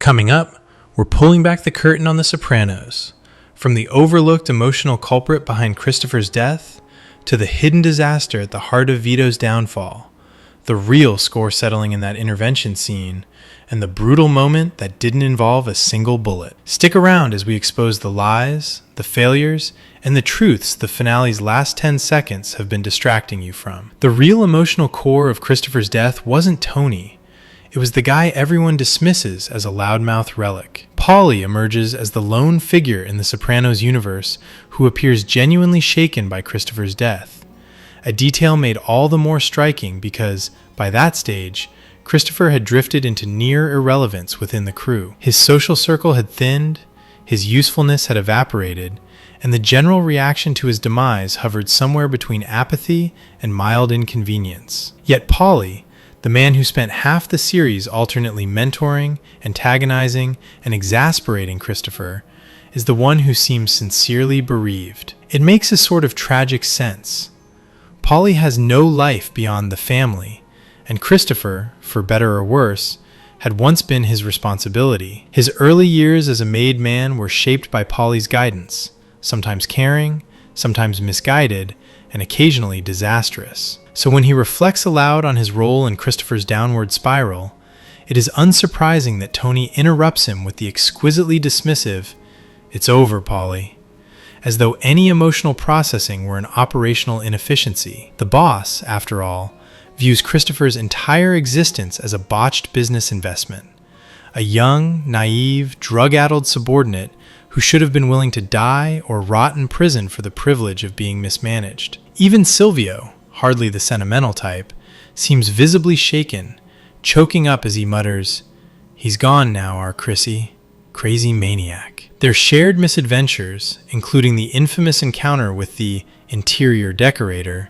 Coming up, we're pulling back the curtain on The Sopranos. From the overlooked emotional culprit behind Christopher's death, to the hidden disaster at the heart of Vito's downfall, the real score settling in that intervention scene, and the brutal moment that didn't involve a single bullet. Stick around as we expose the lies, the failures, and the truths the finale's last 10 seconds have been distracting you from. The real emotional core of Christopher's death wasn't Tony. It was the guy everyone dismisses as a loudmouth relic. Paulie emerges as the lone figure in the Sopranos universe who appears genuinely shaken by Christopher's death. A detail made all the more striking because, by that stage, Christopher had drifted into near irrelevance within the crew. His social circle had thinned, his usefulness had evaporated, and the general reaction to his demise hovered somewhere between apathy and mild inconvenience. Yet Paulie, the man who spent half the series alternately mentoring, antagonizing, and exasperating Christopher, is the one who seems sincerely bereaved. It makes a sort of tragic sense. Paulie has no life beyond the family, and Christopher, for better or worse, had once been his responsibility. His early years as a made man were shaped by Paulie's guidance, sometimes caring, sometimes misguided, and occasionally disastrous. So when he reflects aloud on his role in Christopher's downward spiral, it is unsurprising that Tony interrupts him with the exquisitely dismissive, "It's over, Paulie," as though any emotional processing were an operational inefficiency. The boss, after all, views Christopher's entire existence as a botched business investment, a young, naive, drug-addled subordinate who should have been willing to die or rot in prison for the privilege of being mismanaged. Even Silvio, hardly the sentimental type, seems visibly shaken, choking up as he mutters, "He's gone now, our Chrissy. Crazy maniac." Their shared misadventures, including the infamous encounter with the interior decorator,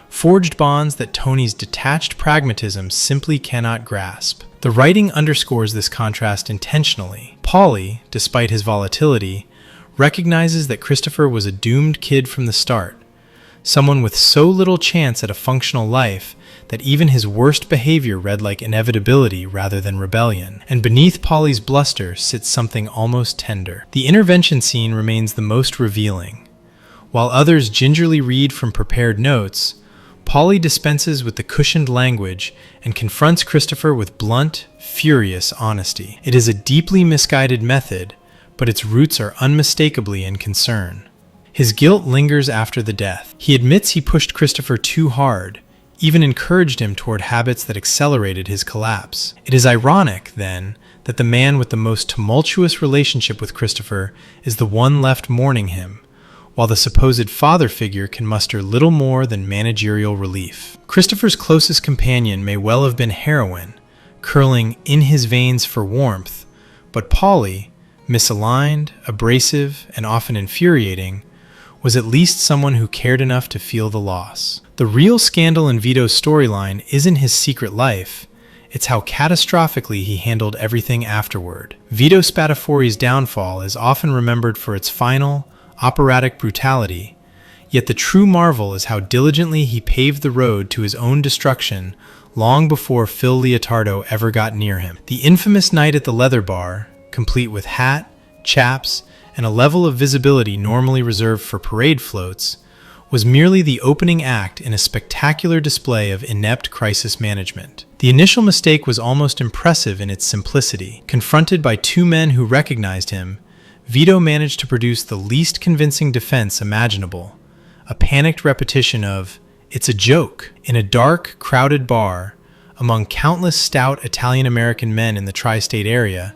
forged bonds that Tony's detached pragmatism simply cannot grasp. The writing underscores this contrast intentionally. Paulie, despite his volatility, recognizes that Christopher was a doomed kid from the start, someone with so little chance at a functional life that even his worst behavior read like inevitability rather than rebellion. And beneath Paulie's bluster sits something almost tender. The intervention scene remains the most revealing. While others gingerly read from prepared notes, Paulie dispenses with the cushioned language and confronts Christopher with blunt, furious honesty. It is a deeply misguided method, but its roots are unmistakably in concern. His guilt lingers after the death. He admits he pushed Christopher too hard, even encouraged him toward habits that accelerated his collapse. It is ironic, then, that the man with the most tumultuous relationship with Christopher is the one left mourning him, while the supposed father figure can muster little more than managerial relief. Christopher's closest companion may well have been heroin, curling in his veins for warmth, but Paulie, misaligned, abrasive, and often infuriating, was at least someone who cared enough to feel the loss. The real scandal in Vito's storyline isn't his secret life, it's how catastrophically he handled everything afterward. Vito Spatafori's downfall is often remembered for its final, operatic brutality, yet the true marvel is how diligently he paved the road to his own destruction long before Phil Leotardo ever got near him. The infamous night at the leather bar, complete with hat, chaps, and a level of visibility normally reserved for parade floats, was merely the opening act in a spectacular display of inept crisis management. The initial mistake was almost impressive in its simplicity. Confronted by two men who recognized him, Vito managed to produce the least convincing defense imaginable, a panicked repetition of, "It's a joke." In a dark, crowded bar, among countless stout Italian-American men in the tri-state area,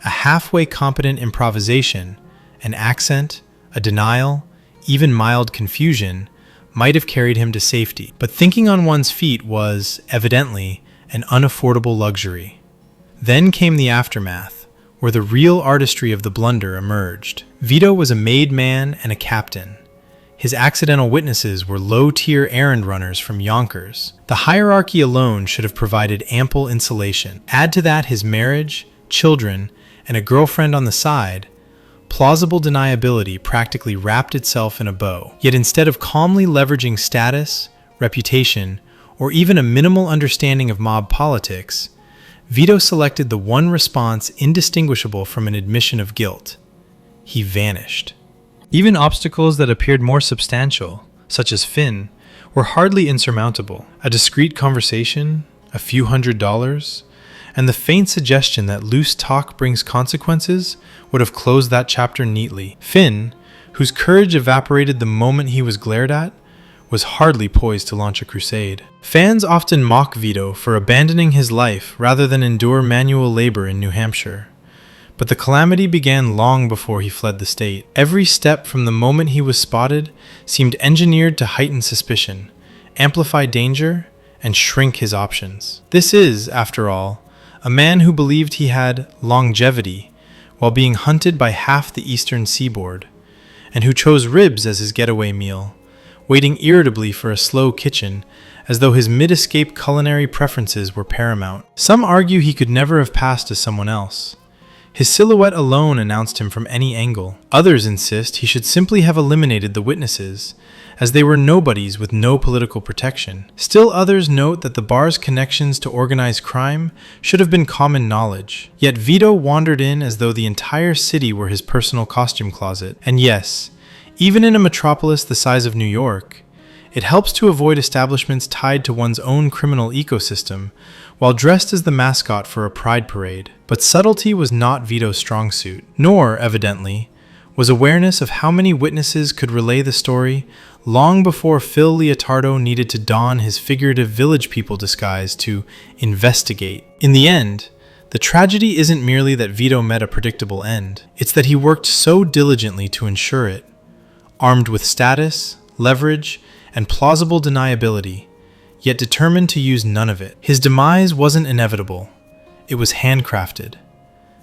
a halfway competent improvisation, an accent, a denial, even mild confusion, might have carried him to safety. But thinking on one's feet was, evidently, an unaffordable luxury. Then came the aftermath, where the real artistry of the blunder emerged. Vito was a made man and a captain. His accidental witnesses were low-tier errand runners from Yonkers. The hierarchy alone should have provided ample insulation. Add to that his marriage, children, and a girlfriend on the side, plausible deniability practically wrapped itself in a bow. Yet instead of calmly leveraging status, reputation, or even a minimal understanding of mob politics, Vito selected the one response indistinguishable from an admission of guilt. He vanished. Even obstacles that appeared more substantial, such as Finn, were hardly insurmountable. A discreet conversation, a few $100s, and the faint suggestion that loose talk brings consequences would have closed that chapter neatly. Finn, whose courage evaporated the moment he was glared at, was hardly poised to launch a crusade. Fans often mock Vito for abandoning his life rather than endure manual labor in New Hampshire. But the calamity began long before he fled the state. Every step from the moment he was spotted seemed engineered to heighten suspicion, amplify danger, and shrink his options. This is, after all, a man who believed he had longevity while being hunted by half the eastern seaboard, and who chose ribs as his getaway meal, waiting irritably for a slow kitchen as though his mid-escape culinary preferences were paramount. Some argue he could never have passed as someone else. His silhouette alone announced him from any angle. Others insist he should simply have eliminated the witnesses, as they were nobodies with no political protection. Still others note that the bar's connections to organized crime should have been common knowledge. Yet Vito wandered in as though the entire city were his personal costume closet. And yes, even in a metropolis the size of New York, it helps to avoid establishments tied to one's own criminal ecosystem while dressed as the mascot for a pride parade. But subtlety was not Vito's strong suit, nor, evidently, was awareness of how many witnesses could relay the story long before Phil Leotardo needed to don his figurative village people disguise to investigate. In the end, the tragedy isn't merely that Vito met a predictable end, it's that he worked so diligently to ensure it. Armed with status, leverage, and plausible deniability, yet determined to use none of it. His demise wasn't inevitable. It was handcrafted.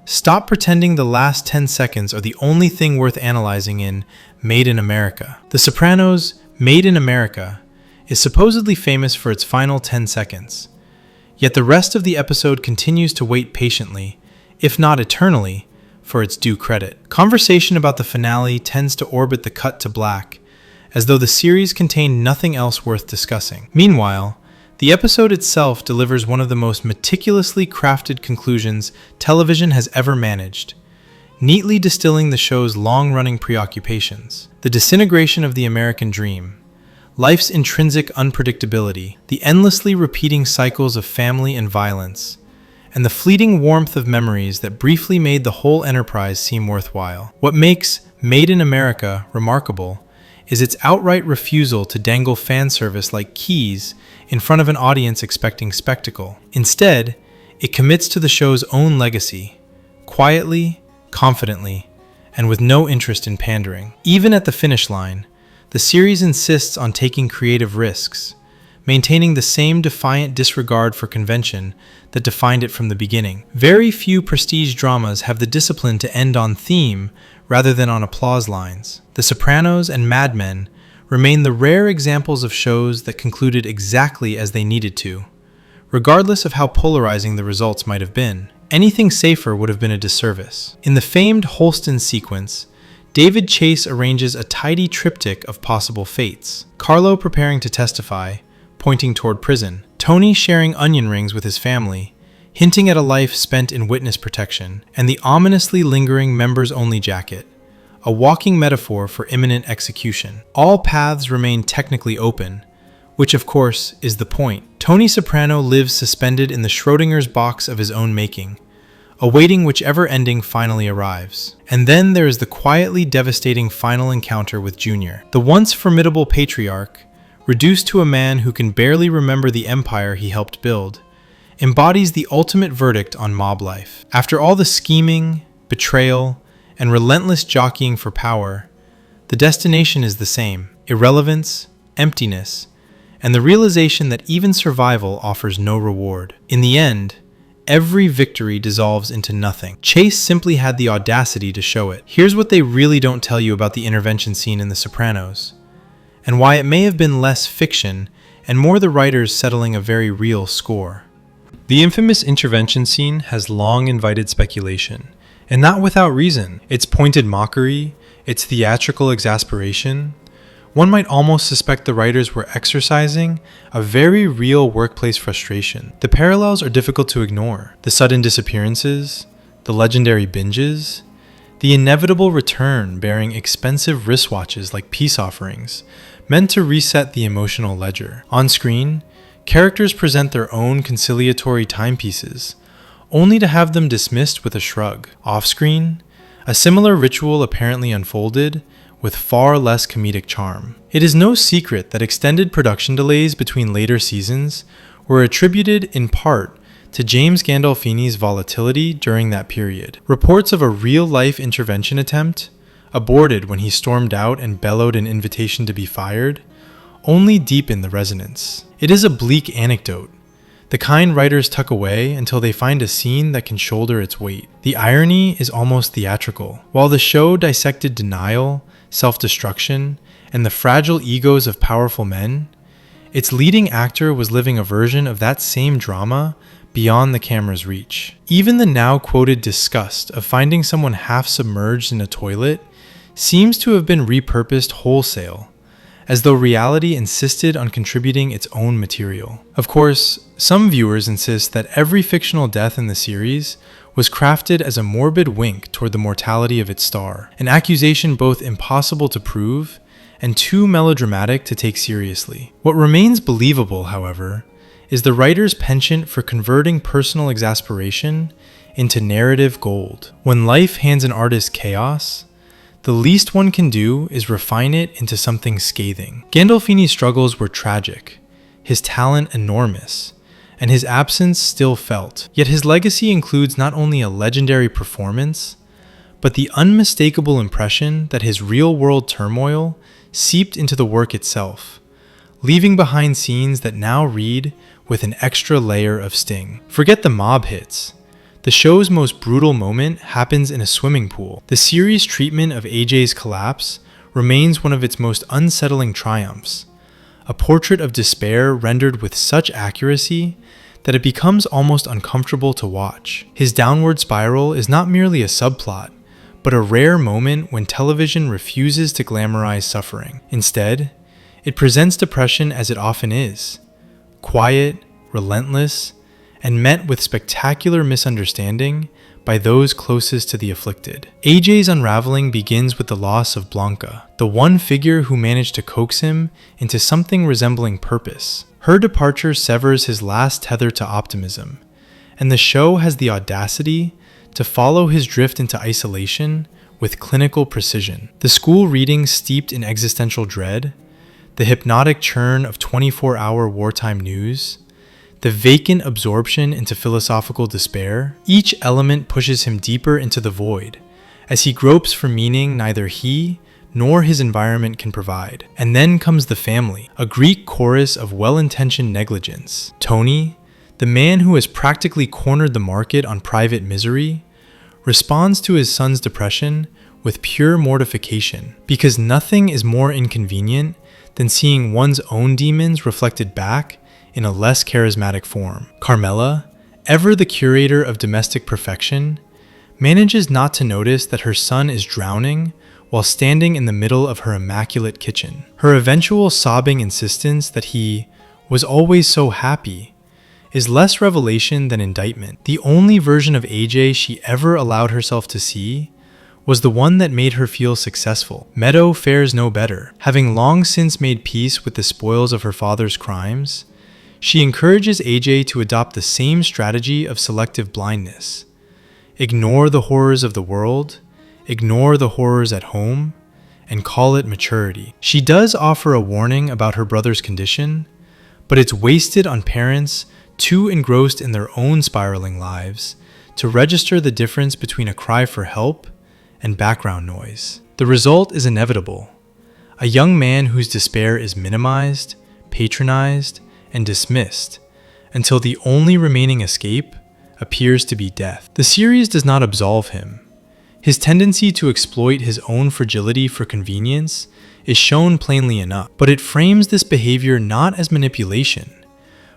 Stop pretending the last 10 seconds are the only thing worth analyzing in Made in America. The Sopranos' Made in America is supposedly famous for its final 10 seconds, yet the rest of the episode continues to wait patiently, if not eternally, for its due credit. Conversation about the finale tends to orbit the cut to black, as though the series contained nothing else worth discussing. Meanwhile, the episode itself delivers one of the most meticulously crafted conclusions television has ever managed, neatly distilling the show's long-running preoccupations. The disintegration of the American dream, life's intrinsic unpredictability, the endlessly repeating cycles of family and violence, and the fleeting warmth of memories that briefly made the whole enterprise seem worthwhile. What makes Made in America remarkable is its outright refusal to dangle fan service like keys in front of an audience expecting spectacle. Instead, it commits to the show's own legacy, quietly, confidently, and with no interest in pandering. Even at the finish line, the series insists on taking creative risks, maintaining the same defiant disregard for convention that defined it from the beginning. Very few prestige dramas have the discipline to end on theme rather than on applause lines. The Sopranos and Mad Men remain the rare examples of shows that concluded exactly as they needed to, regardless of how polarizing the results might have been. Anything safer would have been a disservice. In the famed Holston sequence, David Chase arranges a tidy triptych of possible fates. Carlo preparing to testify, pointing toward prison. Tony sharing onion rings with his family, hinting at a life spent in witness protection. And the ominously lingering members-only jacket, a walking metaphor for imminent execution. All paths remain technically open, which of course is the point. Tony Soprano lives suspended in the Schrodinger's box of his own making, awaiting whichever ending finally arrives. And then there is the quietly devastating final encounter with Junior. The once formidable patriarch, reduced to a man who can barely remember the empire he helped build, embodies the ultimate verdict on mob life. After all the scheming, betrayal, and relentless jockeying for power, the destination is the same: irrelevance, emptiness, and the realization that even survival offers no reward. In the end, every victory dissolves into nothing. Chase simply had the audacity to show it. Here's what they really don't tell you about the intervention scene in The Sopranos, and why it may have been less fiction and more the writers settling a very real score. The infamous intervention scene has long invited speculation, and not without reason. Its pointed mockery, its theatrical exasperation, One might almost suspect the writers were exercising a very real workplace frustration. The parallels are difficult to ignore. The sudden disappearances, the legendary binges, the inevitable return bearing expensive wristwatches like peace offerings, meant to reset the emotional ledger. On screen, characters present their own conciliatory timepieces, only to have them dismissed with a shrug. Off-screen, a similar ritual apparently unfolded, with far less comedic charm. It is no secret that extended production delays between later seasons were attributed in part to James Gandolfini's volatility during that period. Reports of a real-life intervention attempt, aborted when he stormed out and bellowed an invitation to be fired, only deepen the resonance. It is a bleak anecdote, the kind writers tuck away until they find a scene that can shoulder its weight. The irony is almost theatrical. While the show dissected denial, self-destruction, and the fragile egos of powerful men, its leading actor was living a version of that same drama beyond the camera's reach. Even the now quoted disgust of finding someone half submerged in a toilet seems to have been repurposed wholesale, as though reality insisted on contributing its own material. Of course, some viewers insist that every fictional death in the series was crafted as a morbid wink toward the mortality of its star, an accusation both impossible to prove and too melodramatic to take seriously. What remains believable, however, is the writer's penchant for converting personal exasperation into narrative gold. When life hands an artist chaos, the least one can do is refine it into something scathing. Gandolfini's struggles were tragic, his talent enormous, and his absence still felt. Yet his legacy includes not only a legendary performance, but the unmistakable impression that his real-world turmoil seeped into the work itself, leaving behind scenes that now read with an extra layer of sting. Forget the mob hits. The show's most brutal moment happens in a swimming pool. The series' treatment of AJ's collapse remains one of its most unsettling triumphs, a portrait of despair rendered with such accuracy that it becomes almost uncomfortable to watch. His downward spiral is not merely a subplot, but a rare moment when television refuses to glamorize suffering. Instead, it presents depression as it often is, quiet, relentless, and met with spectacular misunderstanding by those closest to the afflicted. AJ's unraveling begins with the loss of Blanca, the one figure who managed to coax him into something resembling purpose. Her departure severs his last tether to optimism, and the show has the audacity to follow his drift into isolation with clinical precision. The school readings steeped in existential dread, the hypnotic churn of 24-hour wartime news, the vacant absorption into philosophical despair, each element pushes him deeper into the void, as he gropes for meaning neither he nor his environment can provide. And then comes the family, a Greek chorus of well-intentioned negligence. Tony, the man who has practically cornered the market on private misery, responds to his son's depression with pure mortification, because nothing is more inconvenient than seeing one's own demons reflected back in a less charismatic form. Carmela, ever the curator of domestic perfection, manages not to notice that her son is drowning while standing in the middle of her immaculate kitchen. Her eventual sobbing insistence that he was always so happy is less revelation than indictment. The only version of AJ she ever allowed herself to see was the one that made her feel successful. Meadow fares no better. Having long since made peace with the spoils of her father's crimes, she encourages AJ to adopt the same strategy of selective blindness. Ignore the horrors of the world, ignore the horrors at home, and call it maturity. She does offer a warning about her brother's condition, but it's wasted on parents too engrossed in their own spiraling lives to register the difference between a cry for help and background noise. The result is inevitable. A young man whose despair is minimized, patronized, and dismissed until the only remaining escape appears to be death. The series does not absolve him. His tendency to exploit his own fragility for convenience is shown plainly enough, but it frames this behavior not as manipulation,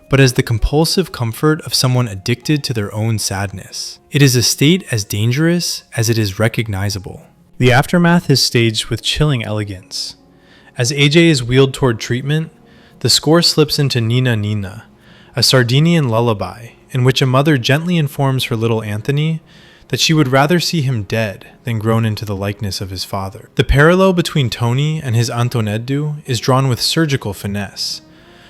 but as the compulsive comfort of someone addicted to their own sadness. It is a state as dangerous as it is recognizable. The aftermath is staged with chilling elegance, As AJ is wheeled toward treatment, the score slips into Nina Nina, a Sardinian lullaby in which a mother gently informs her little Anthony that she would rather see him dead than grown into the likeness of his father. The parallel between Tony and his Antoneddu is drawn with surgical finesse,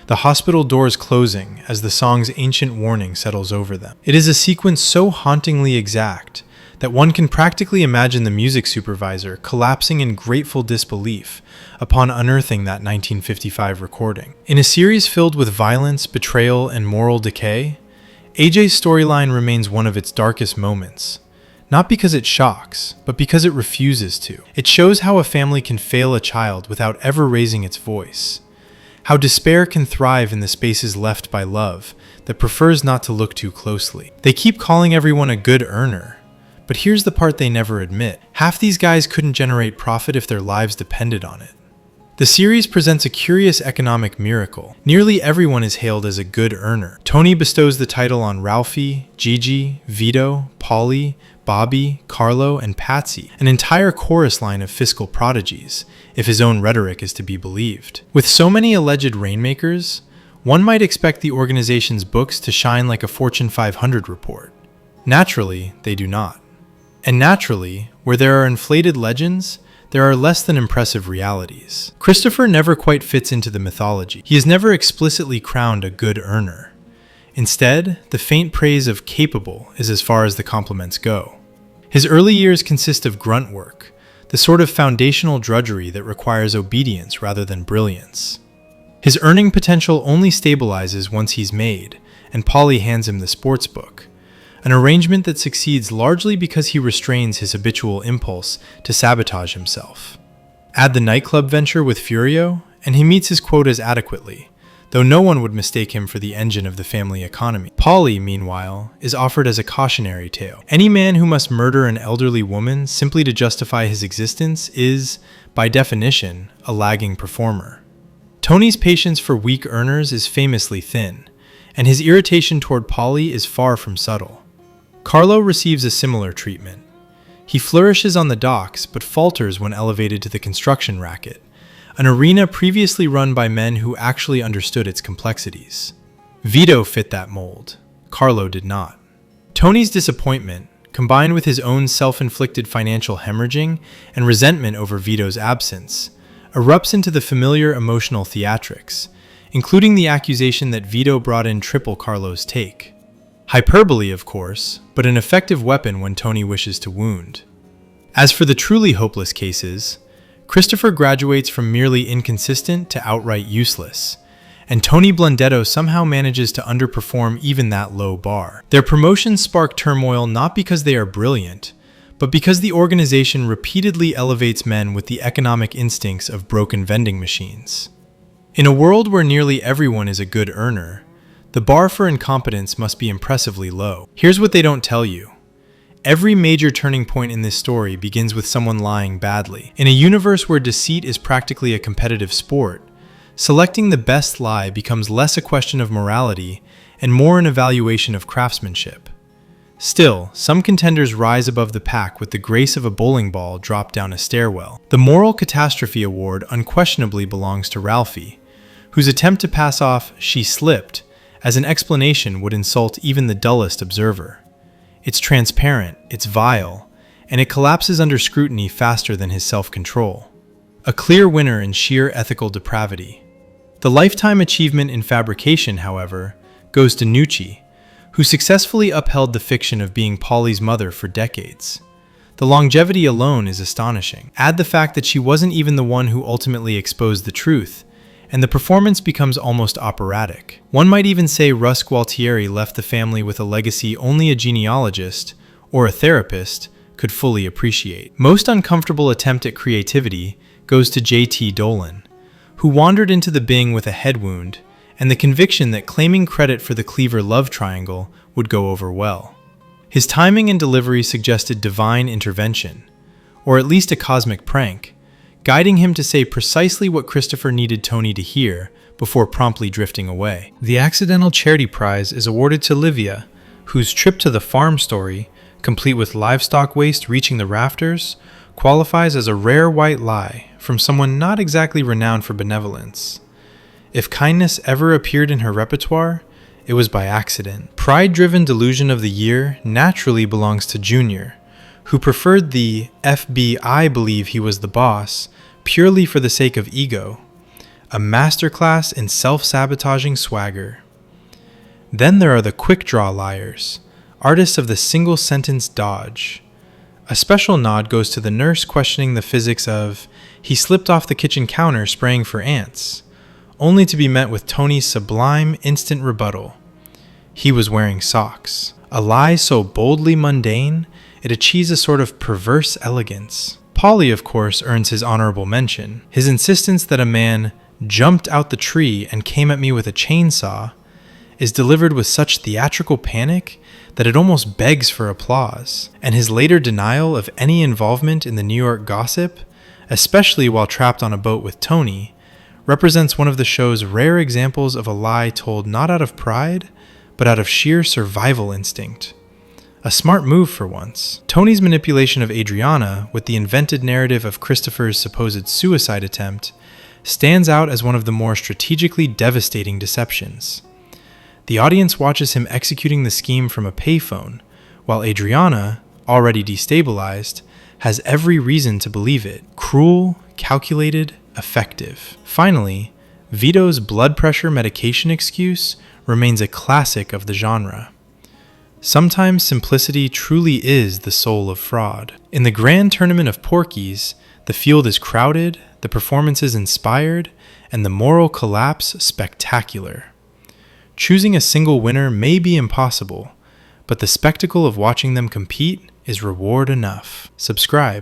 the hospital doors closing as the song's ancient warning settles over them. It is a sequence so hauntingly exact that one can practically imagine the music supervisor collapsing in grateful disbelief upon unearthing that 1955 recording. In a series filled with violence, betrayal, and moral decay, AJ's storyline remains one of its darkest moments, not because it shocks, but because it refuses to. It shows how a family can fail a child without ever raising its voice, how despair can thrive in the spaces left by love that prefers not to look too closely. They keep calling everyone a good earner, but here's the part they never admit. Half these guys couldn't generate profit if their lives depended on it. The series presents a curious economic miracle. Nearly everyone is hailed as a good earner. Tony bestows the title on Ralphie, Gigi, Vito, Paulie, Bobby, Carlo, and Patsy, an entire chorus line of fiscal prodigies, if his own rhetoric is to be believed. With so many alleged rainmakers, one might expect the organization's books to shine like a Fortune 500 report. Naturally, they do not. And naturally, where there are inflated legends, there are less than impressive realities. Christopher never quite fits into the mythology. He is never explicitly crowned a good earner. Instead, the faint praise of capable is as far as the compliments go. His early years consist of grunt work, the sort of foundational drudgery that requires obedience rather than brilliance. His earning potential only stabilizes once he's made, and Paulie hands him the sports book, an arrangement that succeeds largely because he restrains his habitual impulse to sabotage himself. Add the nightclub venture with Furio, and he meets his quotas adequately, though no one would mistake him for the engine of the family economy. Paulie, meanwhile, is offered as a cautionary tale. Any man who must murder an elderly woman simply to justify his existence is, by definition, a lagging performer. Tony's patience for weak earners is famously thin, and his irritation toward Paulie is far from subtle. Carlo receives a similar treatment. He flourishes on the docks, but falters when elevated to the construction racket, an arena previously run by men who actually understood its complexities. Vito fit that mold. Carlo did not. Tony's disappointment, combined with his own self-inflicted financial hemorrhaging and resentment over Vito's absence, erupts into the familiar emotional theatrics, including the accusation that Vito brought in triple Carlo's take. Hyperbole, of course, but an effective weapon when Tony wishes to wound. As for the truly hopeless cases, Christopher graduates from merely inconsistent to outright useless, and Tony Blundetto somehow manages to underperform even that low bar. Their promotions spark turmoil not because they are brilliant, but because the organization repeatedly elevates men with the economic instincts of broken vending machines. In a world where nearly everyone is a good earner, the bar for incompetence must be impressively low. Here's what they don't tell you. Every major turning point in this story begins with someone lying badly. In a universe where deceit is practically a competitive sport, selecting the best lie becomes less a question of morality and more an evaluation of craftsmanship. Still, some contenders rise above the pack with the grace of a bowling ball dropped down a stairwell. The Moral Catastrophe Award unquestionably belongs to Ralphie, whose attempt to pass off "she slipped" as an explanation would insult even the dullest observer. It's transparent, it's vile, and it collapses under scrutiny faster than his self-control. A clear winner in sheer ethical depravity. The lifetime achievement in fabrication, however, goes to Nucci, who successfully upheld the fiction of being Paulie's mother for decades. The longevity alone is astonishing. Add the fact that she wasn't even the one who ultimately exposed the truth, and the performance becomes almost operatic. One might even say Russ Gualtieri left the family with a legacy only a genealogist, or a therapist, could fully appreciate. Most uncomfortable attempt at creativity goes to J.T. Dolan, who wandered into the Bing with a head wound, and the conviction that claiming credit for the Cleaver love triangle would go over well. His timing and delivery suggested divine intervention, or at least a cosmic prank, guiding him to say precisely what Christopher needed Tony to hear before promptly drifting away. The Accidental Charity Prize is awarded to Livia, whose trip to the farm story, complete with livestock waste reaching the rafters, qualifies as a rare white lie from someone not exactly renowned for benevolence. If kindness ever appeared in her repertoire, it was by accident. Pride-driven delusion of the year naturally belongs to Junior, who preferred the FBI believe he was the boss purely for the sake of ego, a masterclass in self-sabotaging swagger. Then there are the quick-draw liars, artists of the single-sentence dodge. A special nod goes to the nurse questioning the physics of, he slipped off the kitchen counter spraying for ants, only to be met with Tony's sublime instant rebuttal. He was wearing socks. A lie so boldly mundane, it achieves a sort of perverse elegance. Paulie, of course, earns his honorable mention. His insistence that a man jumped out the tree and came at me with a chainsaw is delivered with such theatrical panic that it almost begs for applause. And his later denial of any involvement in the New York gossip, especially while trapped on a boat with Tony, represents one of the show's rare examples of a lie told not out of pride, but out of sheer survival instinct. A smart move for once. Tony's manipulation of Adriana with the invented narrative of Christopher's supposed suicide attempt stands out as one of the more strategically devastating deceptions. The audience watches him executing the scheme from a payphone, while Adriana, already destabilized, has every reason to believe it. Cruel, calculated, effective. Finally, Vito's blood pressure medication excuse remains a classic of the genre. Sometimes simplicity truly is the soul of fraud. In the grand tournament of Porkies, the field is crowded, the performances inspired, and the moral collapse spectacular. Choosing a single winner may be impossible, but the spectacle of watching them compete is reward enough. Subscribe.